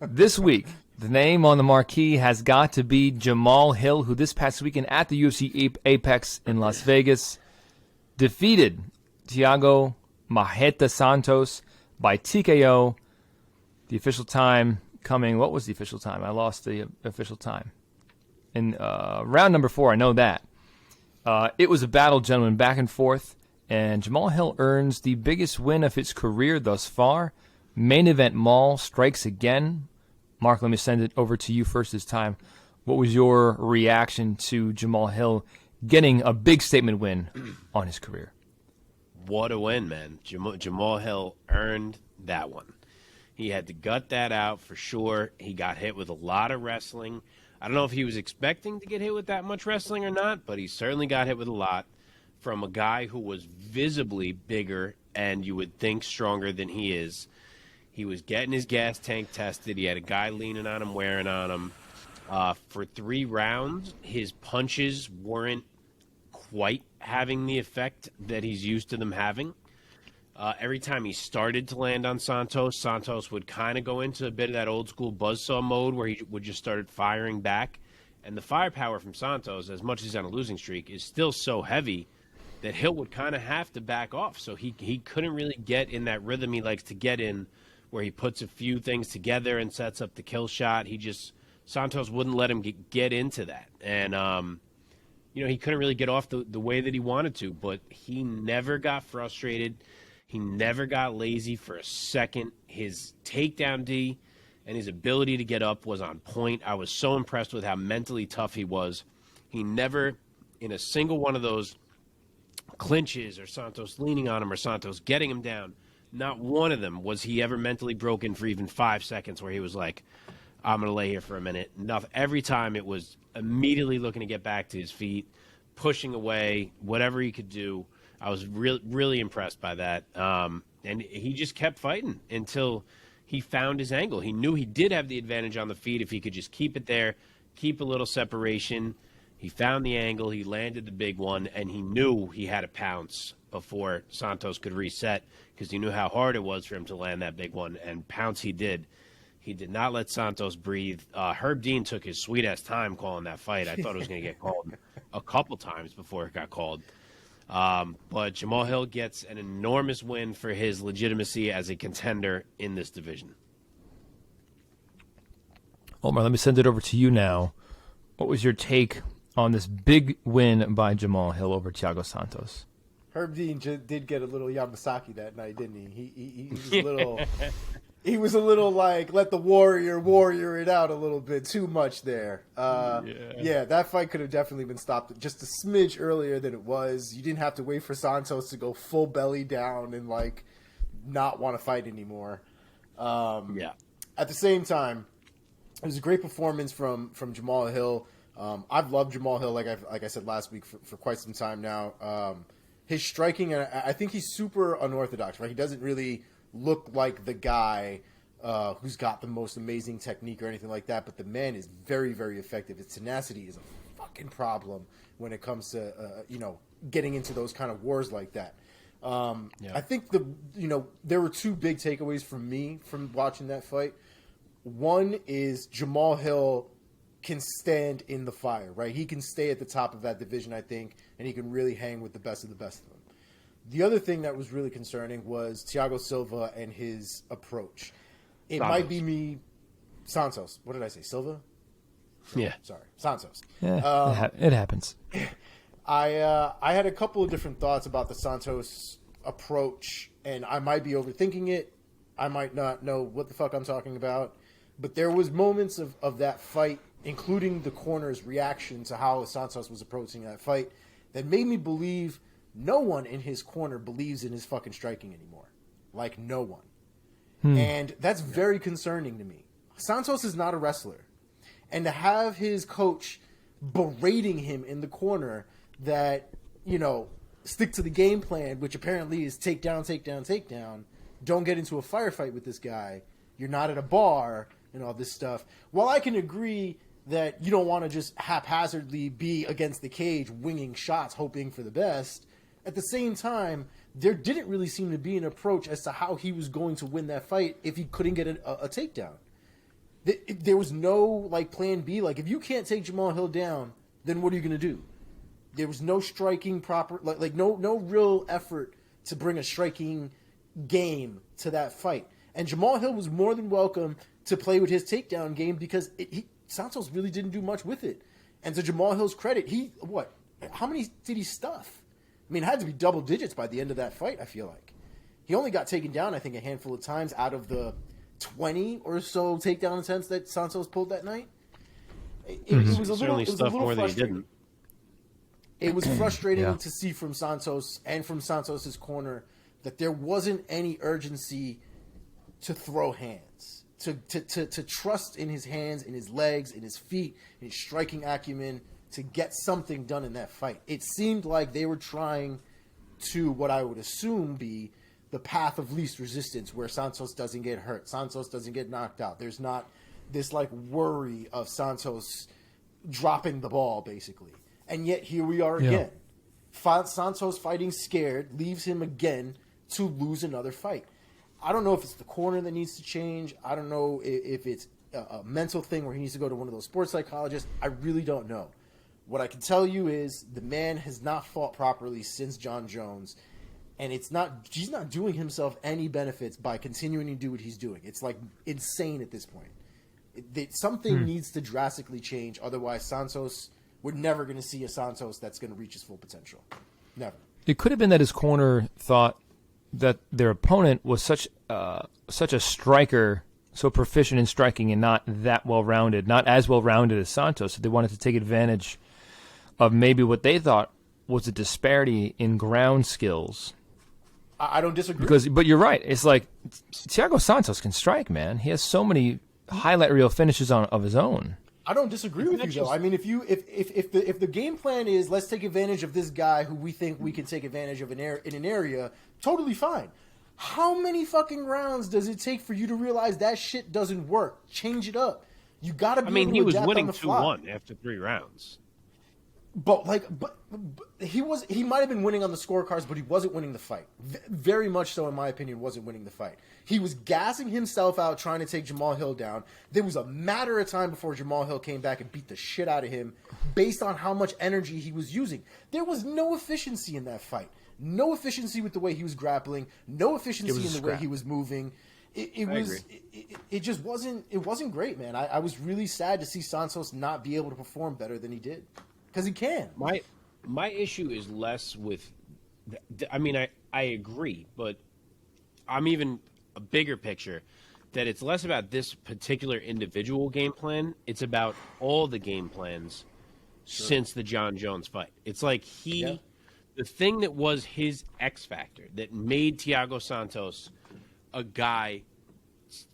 This week, the name on the marquee has got to be Jamahal Hill, who this past weekend at the UFC Apex in Las Vegas defeated Thiago Maheta Santos by TKO. The official time coming, what was the official time? I lost the official time. In round number 4, I know that. It was a battle, gentlemen, back and forth, and Jamahal Hill earns the biggest win of his career thus far. Main event Maul strikes again. Mark, let me send it over to you first this time. What was your reaction to Jamahal Hill getting a big statement win on his career? What a win, man. Jamahal Hill earned that one. He had to gut that out for sure. He got hit with a lot of wrestling. I don't know if he was expecting to get hit with that much wrestling or not, but he certainly got hit with a lot from a guy who was visibly bigger and you would think stronger than he is. He was getting his gas tank tested. He had a guy leaning on him, wearing on him. For 3 rounds, his punches weren't quite having the effect that he's used to them having. Every time he started to land on Santos, Santos would kind of go into a bit of that old school buzzsaw mode where he would just start firing back. And the firepower from Santos, as much as he's on a losing streak, is still so heavy that Hill would kind of have to back off. So he couldn't really get in that rhythm he likes to get in, where he puts a few things together and sets up the kill shot. Santos wouldn't let him get into that. And, he couldn't really get off the way that he wanted to, but he never got frustrated. He never got lazy for a second. His takedown D and his ability to get up was on point. I was so impressed with how mentally tough he was. He never, in a single one of those clinches or Santos leaning on him or Santos getting him down, not one of them was he ever mentally broken for even 5 seconds where he was like, I'm going to lay here for a minute. Nothing. Every time it was immediately looking to get back to his feet, pushing away, whatever he could do. I was really impressed by that. And he just kept fighting until he found his angle. He knew he did have the advantage on the feet if he could just keep it there, keep a little separation. He found the angle, he landed the big one, and he knew he had to pounce before Santos could reset because he knew how hard it was for him to land that big one, and pounce he did. He did not let Santos breathe. Herb Dean took his sweet-ass time calling that fight. I thought it was going to get called a couple times before it got called. But Jamahal Hill gets an enormous win for his legitimacy as a contender in this division. Omar, let me send it over to you now. What was your take on this big win by Jamahal Hill over Thiago Santos? Herb Dean did get a little Yamasaki that night, didn't he? He was a little... He was a little like, let the warrior it out a little bit too much there. Yeah, that fight could have definitely been stopped just a smidge earlier than it was. You didn't have to wait for Santos to go full belly down and like not want to fight anymore. At the same time, it was a great performance from Jamahal Hill. I've loved Jamahal Hill, like I said last week, for quite some time now. His striking, I think he's super unorthodox, right? He doesn't really look like the guy who's got the most amazing technique or anything like that, but the man is very, very effective. His tenacity is a fucking problem when it comes to getting into those kind of wars like that. I think there were 2 big takeaways from me from watching that fight. One is Jamahal Hill can stand in the fire, right? He can stay at the top of that division, I think, and he can really hang with the best of the best of them. The other thing that was really concerning was Thiago Silva and his approach. It might be me, Santos. What did I say? Silva? Yeah. Sorry, Santos. Yeah, it happens. I had a couple of different thoughts about the Santos approach, and I might be overthinking it. I might not know what the fuck I'm talking about. But there was moments of that fight, including the corner's reaction to how Santos was approaching that fight, that made me believe no one in his corner believes in his fucking striking anymore. Like, no one. And that's very concerning to me. Santos is not a wrestler. And to have his coach berating him in the corner that, stick to the game plan, which apparently is take down, don't get into a firefight with this guy, you're not at a bar, and all this stuff. While I can agree that you don't want to just haphazardly be against the cage winging shots, hoping for the best, At the same time, there didn't really seem to be an approach as to how he was going to win that fight if he couldn't get a takedown. There was no like plan B. Like if you can't take Jamahal Hill down, then what are you going to do? There was no striking proper, like no real effort to bring a striking game to that fight. And Jamahal Hill was more than welcome to play with his takedown game because Santos really didn't do much with it. And to Jamahal Hill's credit, how many did he stuff? I mean, it had to be double digits by the end of that fight, I feel like. He only got taken down, I think, a handful of times out of the 20 or so takedown attempts that Santos pulled that night. It was a little frustrating. It was frustrating to see from Santos and from Santos's corner that there wasn't any urgency to throw hands, to trust in his hands, in his legs, in his feet, in his striking acumen to get something done in that fight. It seemed like they were trying to what I would assume be the path of least resistance, where Santos doesn't get hurt, Santos doesn't get knocked out. There's not this like worry of Santos dropping the ball, basically. And yet here we are again. Santos fighting scared leaves him again to lose another fight. I don't know if it's the corner that needs to change. I don't know if it's a mental thing where he needs to go to one of those sports psychologists. I really don't know. What I can tell you is the man has not fought properly since John Jones, and he's not doing himself any benefits by continuing to do what he's doing. It's like insane at this point. Something needs to drastically change. Otherwise, we're never going to see a Santos that's going to reach his full potential. Never. It could have been that his corner thought that their opponent was such a striker, so proficient in striking and not that well-rounded, not as well-rounded as Santos. So they wanted to take advantage of maybe what they thought was a disparity in ground skills. I don't disagree. But you're right. It's like Thiago Santos can strike, man. He has so many highlight reel finishes of his own. I don't disagree with you, though. I mean, if the game plan is let's take advantage of this guy who we think we can take advantage of in an area, totally fine. How many fucking rounds does it take for you to realize that shit doesn't work? Change it up. You got to be able to he was adapt winning on the fly. 2-1 after 3 rounds. But he might have been winning on the scorecards, but he wasn't winning the fight. Very much so, in my opinion, wasn't winning the fight. He was gassing himself out trying to take Jamahal Hill down. There was a matter of time before Jamahal Hill came back and beat the shit out of him based on how much energy he was using. There was no efficiency in that fight. No efficiency with the way he was grappling. No efficiency in the way he was moving. It just wasn't great, man. I was really sad to see Santos not be able to perform better than he did. Because he can. My issue is less with. I mean, I agree, but I'm even a bigger picture that it's less about this particular individual game plan. It's about all the game plans since the John Jones fight. It's like the thing that was his X factor that made Thiago Santos a guy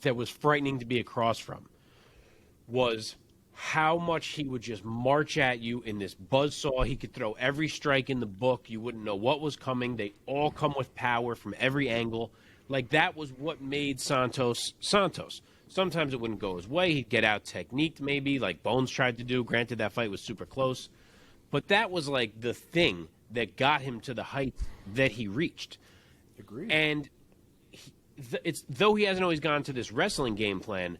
that was frightening to be across from was how much he would just march at you in this buzzsaw. He could throw every strike in the book. You wouldn't know what was coming. They all come with power from every angle. Like, that was what made Santos Santos. Sometimes it wouldn't go his way. He'd get out techniqued maybe, like Bones tried to do. Granted, that fight was super close. But that was, like, the thing that got him to the height that he reached. Agreed. And though he hasn't always gone to this wrestling game plan,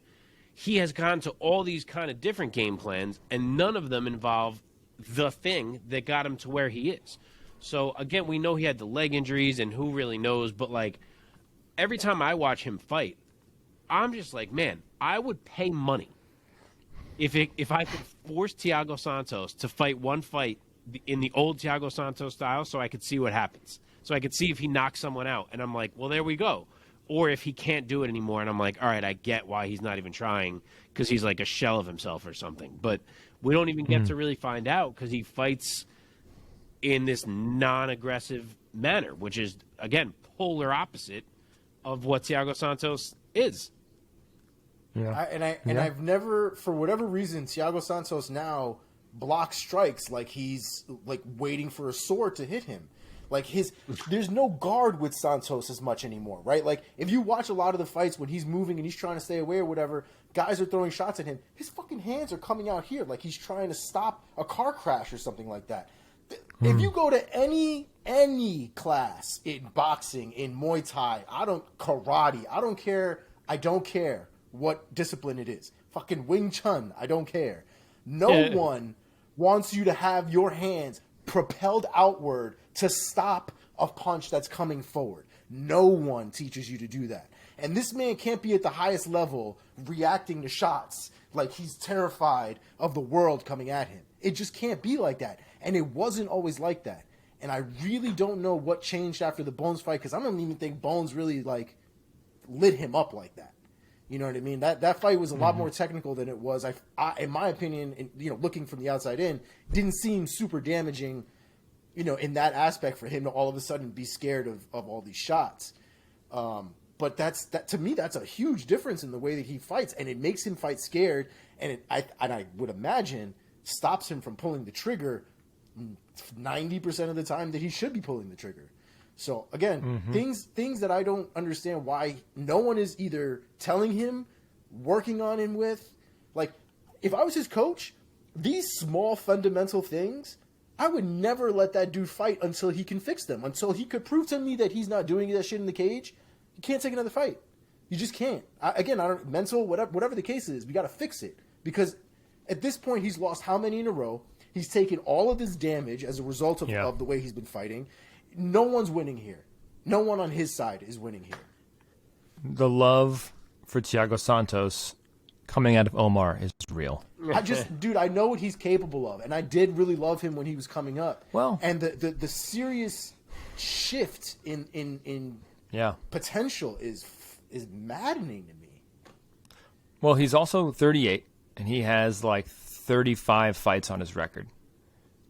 he has gone to all these kind of different game plans, and none of them involve the thing that got him to where he is. So, again, we know he had the leg injuries, and who really knows, but, like, every time I watch him fight, I'm just like, man, I would pay money if I could force Thiago Santos to fight one fight in the old Thiago Santos style so I could see what happens. So I could see if he knocks someone out, and I'm like, well, there we go. Or if he can't do it anymore, and I'm like, all right, I get why he's not even trying because he's like a shell of himself or something. But we don't even get to really find out because he fights in this non-aggressive manner, which is, again, polar opposite of what Thiago Santos is. Yeah. I've never, for whatever reason, Thiago Santos now blocks strikes like he's like waiting for a sword to hit him. Like there's no guard with Santos as much anymore, right? Like if you watch a lot of the fights when he's moving and he's trying to stay away or whatever, guys are throwing shots at him. His fucking hands are coming out here like he's trying to stop a car crash or something like that. If you go to any class in boxing, in Muay Thai, karate, I don't care what discipline it is. Fucking Wing Chun, I don't care. No one wants you to have your hands propelled outward to stop a punch that's coming forward. No one teaches you to do that. And this man can't be at the highest level reacting to shots like he's terrified of the world coming at him. It just can't be like that. And it wasn't always like that. And I really don't know what changed after the Bones fight, because I don't even think Bones really lit him up like that. You know what I mean? That fight was a lot more technical than it was. In my opinion, looking from the outside in, didn't seem super damaging, in that aspect for him to all of a sudden be scared of all these shots. But to me, that's a huge difference in the way that he fights, and it makes him fight scared, and I would imagine stops him from pulling the trigger 90% of the time that he should be pulling the trigger. So again, things that I don't understand why no one is either telling him, working on him with. Like, if I was his coach, these small fundamental things, I would never let that dude fight until he can fix them. Until he could prove to me that he's not doing that shit in the cage, you can't take another fight. You just can't. Mental, whatever the case is, we got to fix it. Because at this point, he's lost how many in a row? He's taken all of this damage as a result of the way he's been fighting. No one's winning here. No one on his side is winning here. The love for Thiago Santos coming out of Omar is real. I know what he's capable of, and I did really love him when he was coming up. Well, and the serious shift in potential is maddening to me. Well, he's also 38, and he has 35 fights on his record.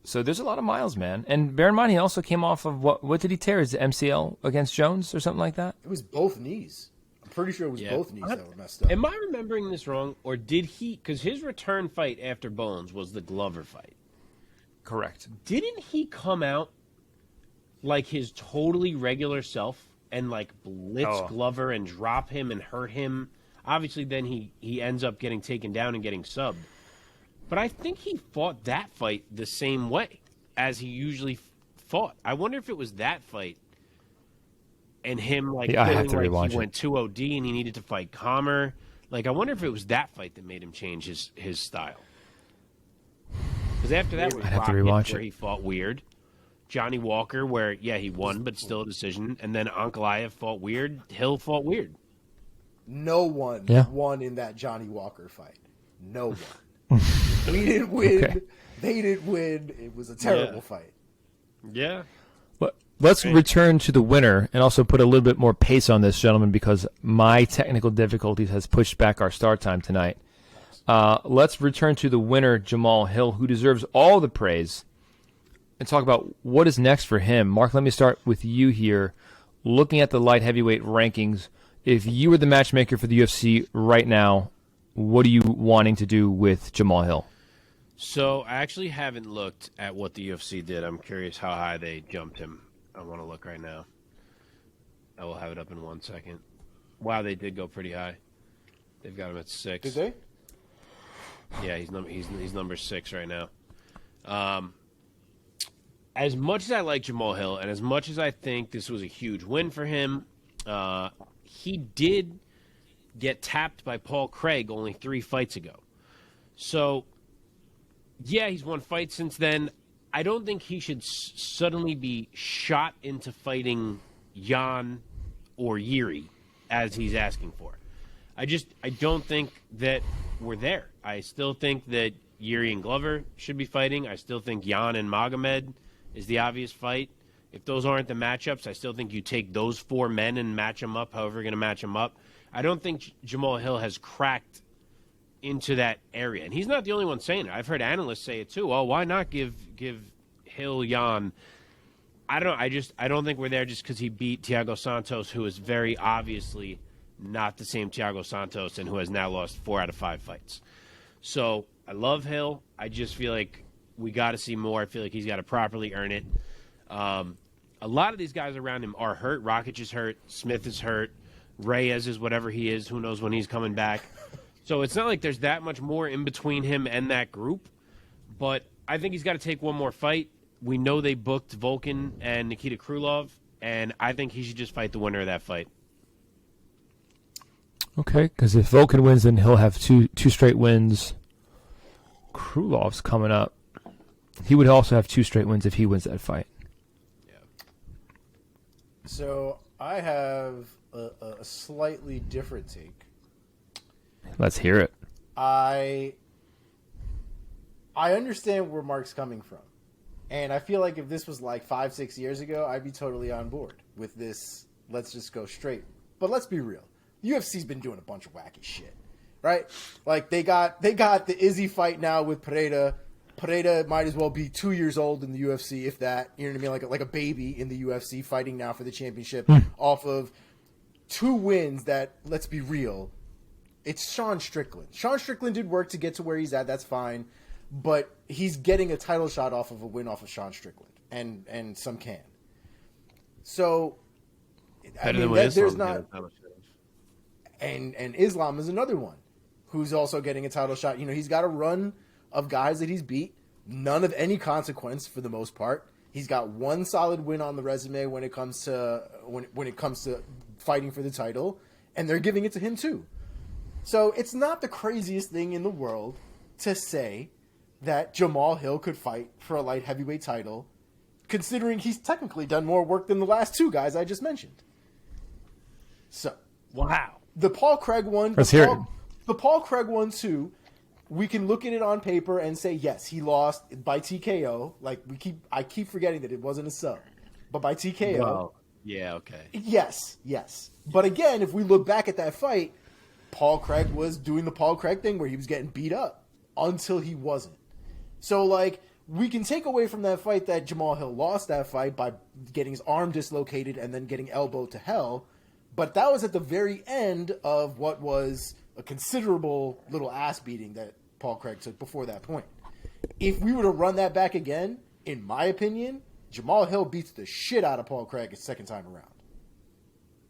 So there's a lot of miles, man. And bear in mind, he also came off of what did he tear? His MCL against Jones or something like that? It was both knees. I'm pretty sure it was both knees that were messed up. Am I remembering this wrong, or did he? Because his return fight after Bones was the Glover fight. Correct. Didn't he come out like his totally regular self and blitz Glover and drop him and hurt him? Obviously, then he ends up getting taken down and getting subbed. But I think he fought that fight the same way as he usually fought. I wonder if it was that fight and him I have to rewatch he went 2-OD and he needed to fight calmer. I wonder if it was that fight that made him change his style. Because after that was Rocket, where he fought weird. Johnny Walker, where, he won, but still a decision. And then Ankalaev fought weird. Hill fought weird. No one won in that Johnny Walker fight. No one. We didn't win. Okay. They didn't win. It was a terrible fight. Yeah. Let's return to the winner and also put a little bit more pace on this, gentlemen, because my technical difficulties has pushed back our start time tonight. Let's return to the winner, Jamahal Hill, who deserves all the praise, and talk about what is next for him. Mark, let me start with you here. Looking at the light heavyweight rankings, if you were the matchmaker for the UFC right now, what are you wanting to do with Jamahal Hill? So I actually haven't looked at what the UFC did. I'm curious how high they jumped him. I want to look right now. I will have it up in 1 second. Wow, they did go pretty high. They've got him at 6. Did they? Yeah, he's number 6 right now. As much as I like Jamahal Hill, and as much as I think this was a huge win for him, he did get tapped by Paul Craig only 3 fights ago. So, he's won fights since then. I don't think he should suddenly be shot into fighting Jan or Yuri as he's asking for. I don't think that we're there. I still think that Yuri and Glover should be fighting. I still think Jan and Magomed is the obvious fight. If those aren't the matchups, I still think you take those 4 men and match them up however you're going to match them up. I don't think Jamahal Hill has cracked into that area. And he's not the only one saying it. I've heard analysts say it too. Well, why not give Hill Jan? I don't think we're there just because he beat Thiago Santos, who is very obviously not the same Thiago Santos and who has now lost 4 out of 5 fights. So I love Hill. I just feel like we got to see more. I feel like he's got to properly earn it. A lot of these guys around him are hurt. Rakic is hurt. Smith is hurt. Reyes is whatever he is. Who knows when he's coming back. So it's not like there's that much more in between him and that group. But I think he's got to take one more fight. we know they booked Volkan and Nikita Krylov, and I think he should just fight the winner of that fight. Okay, because if Volkan wins, then he'll have two straight wins. Krulov's coming up. He would also have 2 straight wins if he wins that fight. Yeah. So I have a slightly different take. Let's hear it. I understand where Mark's coming from. And I feel like if this was like 5-6 years ago, I'd be totally on board with this. Let's just go straight. But let's be real. UFC's been doing a bunch of wacky shit, right? Like they got the Izzy fight now with Pereira. Pereira might as well be 2 years old in the UFC, if that. You know what I mean? Like a baby in the UFC fighting now for the championship off of 2 wins that, let's be real, it's Sean Strickland. Sean Strickland did work to get to where he's at. That's fine. But he's getting a title shot off of a win off of Sean Strickland and some can. So, I mean, there's not. And Islam is another one who's also getting a title shot. You know, he's got a run of guys that he's beat, none of any consequence for the most part. He's got 1 solid win on the resume when it comes to when it comes to fighting for the title, and they're giving it to him too. So it's not the craziest thing in the world to say that Jamal Hill could fight for a light heavyweight title, considering he's technically done more work than the last 2 guys I just mentioned. So, wow. The Paul Craig one, the Paul Craig one too, we can look at it on paper and say, yes, he lost by TKO. Like I keep forgetting that it wasn't a sub, but by TKO. Wow. Yeah, okay. Yes. But again, if we look back at that fight, Paul Craig was doing the Paul Craig thing where he was getting beat up until he wasn't. So, like, we can take away from that fight that Jamal Hill lost that fight by getting his arm dislocated and then getting elbowed to hell. But that was at the very end of what was a considerable little ass beating that Paul Craig took before that point. If we were to run that back again, in my opinion, Jamal Hill beats the shit out of Paul Craig his second time around.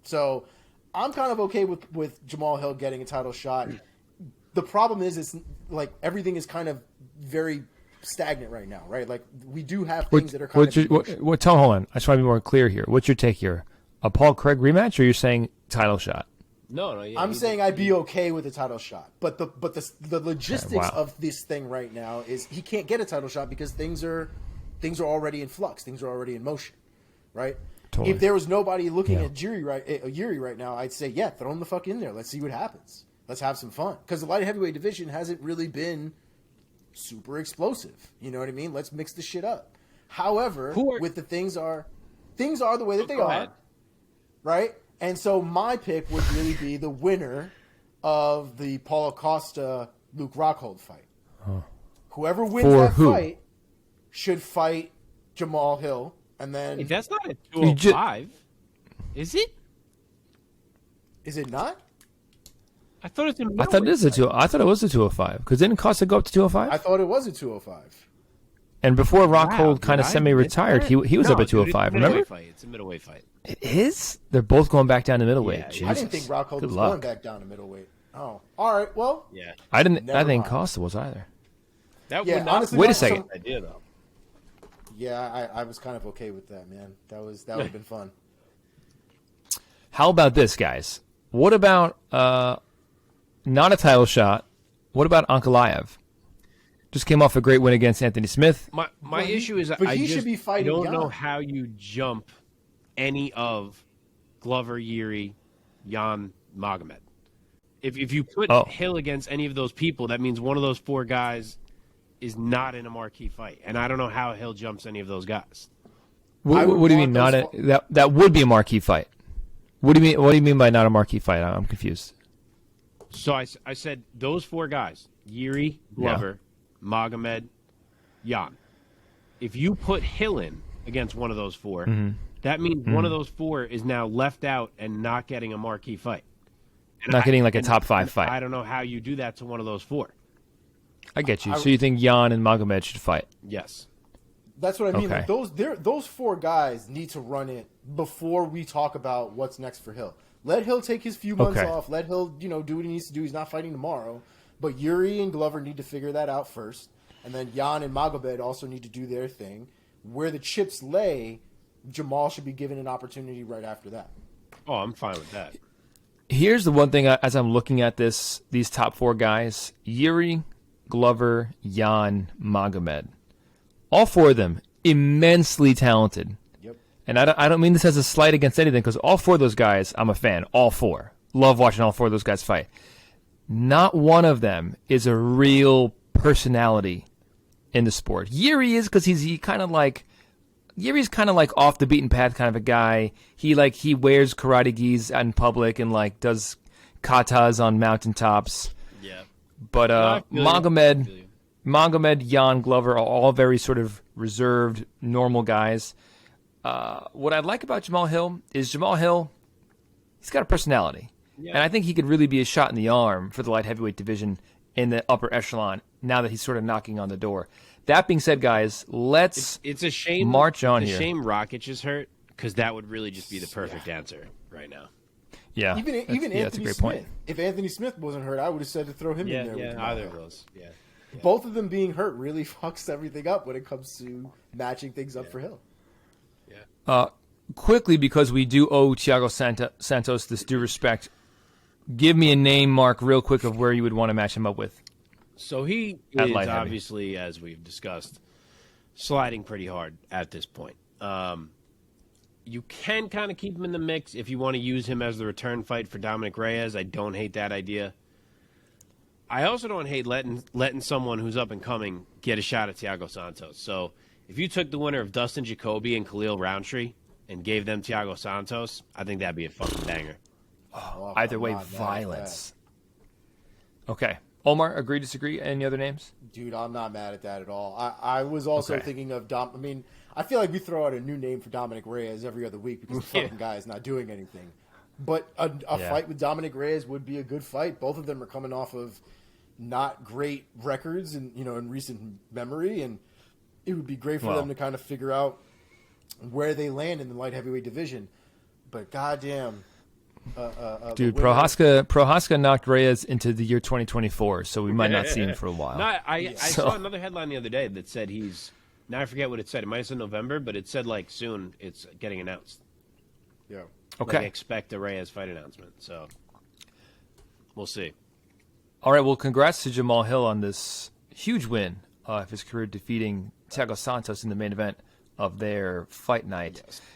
So I'm kind of okay with Jamal Hill getting a title shot. The problem is it's like everything is kind of very stagnant right now, right? Like we do have things that are kind of... Hold on. I just want to be more clear here. What's your take here? A Paul Craig rematch, or you're saying title shot? No. Yeah, I'm saying I'd be okay with a title shot, but the logistics of this thing right now is he can't get a title shot because things are already in flux, things are already in motion, right? Totally. If there was nobody looking at Yuri right now, I'd say throw him the fuck in there. Let's see what happens. Let's have some fun because the light heavyweight division hasn't really been super explosive. You know what I mean? Let's mix the shit up. However, with the things are the way that they are. Right? And so my pick would really be the winner of the Paulo Costa-Luke Rockhold fight. Whoever wins fight should fight Jamal Hill. And then... Hey, that's not a 205. Is it? Is it not? I thought it's I thought it was a 205. Because didn't Costa go up to 205? I thought it was a 205. And before Rockhold kind of semi-retired, he was up at 205. Remember? It's a middleweight fight. It is? They're both going back down to middleweight. I didn't think Rockhold was going back down to middleweight. Oh, all right. Well, I think Costa was either. That would not honestly, wait a second. Idea though. Yeah, I was kind of okay with that, man. That would have been fun. How about this, guys? What about not a title shot? What about Ankalaev? Just came off a great win against Anthony Smith. My issue is but he should be fighting. I don't Jan. know how you jump any of Glover, Yuri, Jan, Magomed. If you put Hill against any of those people, that means one of those 4 guys is not in a marquee fight, and I don't know how Hill jumps any of those guys. What do you mean not that would be a marquee fight? What do you mean by not a marquee fight? I'm confused. So I said those 4 guys: Yuri, Glover, Magomed, Jan. If you put Hill in against one of those 4, that means one of those 4 is now left out and not getting a marquee fight. And not getting like a top 5 fight. I don't know how you do that to one of those 4. I get you. So you think Jan and Magomed should fight? Yes. That's what I mean. Okay. Like those 4 guys need to run it before we talk about what's next for Hill. Let Hill take his few months off. Let Hill, do what he needs to do. He's not fighting tomorrow. But Yuri and Glover need to figure that out first. And then Jan and Magomed also need to do their thing. where the chips lay, Jamal should be given an opportunity right after that. Oh, I'm fine with that. Here's the one thing as I'm looking at these top 4 guys: Yuri, Glover, Jan, Magomed. All 4 of them immensely talented. Yep. And I don't mean this as a slight against anything, because all 4 of those guys, I'm a fan. All 4. Love watching all 4 of those guys fight. Not one of them is a real personality in the sport. Yuri is, because he's kind of like off the beaten path kind of a guy. He wears karate gis out in public and like does katas on mountaintops. Yeah. But Magomed, Jan, Glover are all very sort of reserved, normal guys. What I like about Jamahal Hill is he's got a personality. Yeah. And I think he could really be a shot in the arm for the light heavyweight division in the upper echelon now that he's sort of knocking on the door. That being said, guys, let's it's a shame march on here. It's a shame Rakic is hurt, because that would really just be the perfect answer right now. Yeah, even Anthony that's a great Smith. Point. If Anthony Smith wasn't hurt, I would have said to throw him in there. Yeah, either of those. Yeah. Both of them being hurt really fucks everything up when it comes to matching things up for Hill. Yeah. Quickly, because we do owe Thiago Santos this due respect, give me a name, Mark, real quick, of where you would want to match him up with. So he is obviously, as we've discussed, sliding pretty hard at this point. You can kind of keep him in the mix if you want to use him as the return fight for Dominic Reyes. I don't hate that idea. I also don't hate letting someone who's up and coming get a shot at Thiago Santos. So if you took the winner of Dustin Jacoby and Khalil Roundtree and gave them Thiago Santos, I think that'd be a fucking banger. Oh, either way, violence. Okay. Omar, agree, disagree? Any other names? Dude, I'm not mad at that at all. I was also thinking of I feel like we throw out a new name for Dominic Reyes every other week because the fucking guy is not doing anything. But a fight with Dominic Reyes would be a good fight. Both of them are coming off of not great records in recent memory, and it would be great for them to kind of figure out where they land in the light heavyweight division. But goddamn. Dude, Prohaska knocked Reyes into the year 2024, so we might not see him for a while. No, I saw another headline the other day that said now I forget what it said. It might have said November, but it said like soon it's getting announced. Yeah. Okay. Like, expect a Reyes fight announcement. So we'll see. All right. Well, congrats to Jamahal Hill on this huge win of his career, defeating Thiago Santos in the main event of their fight night. Yes.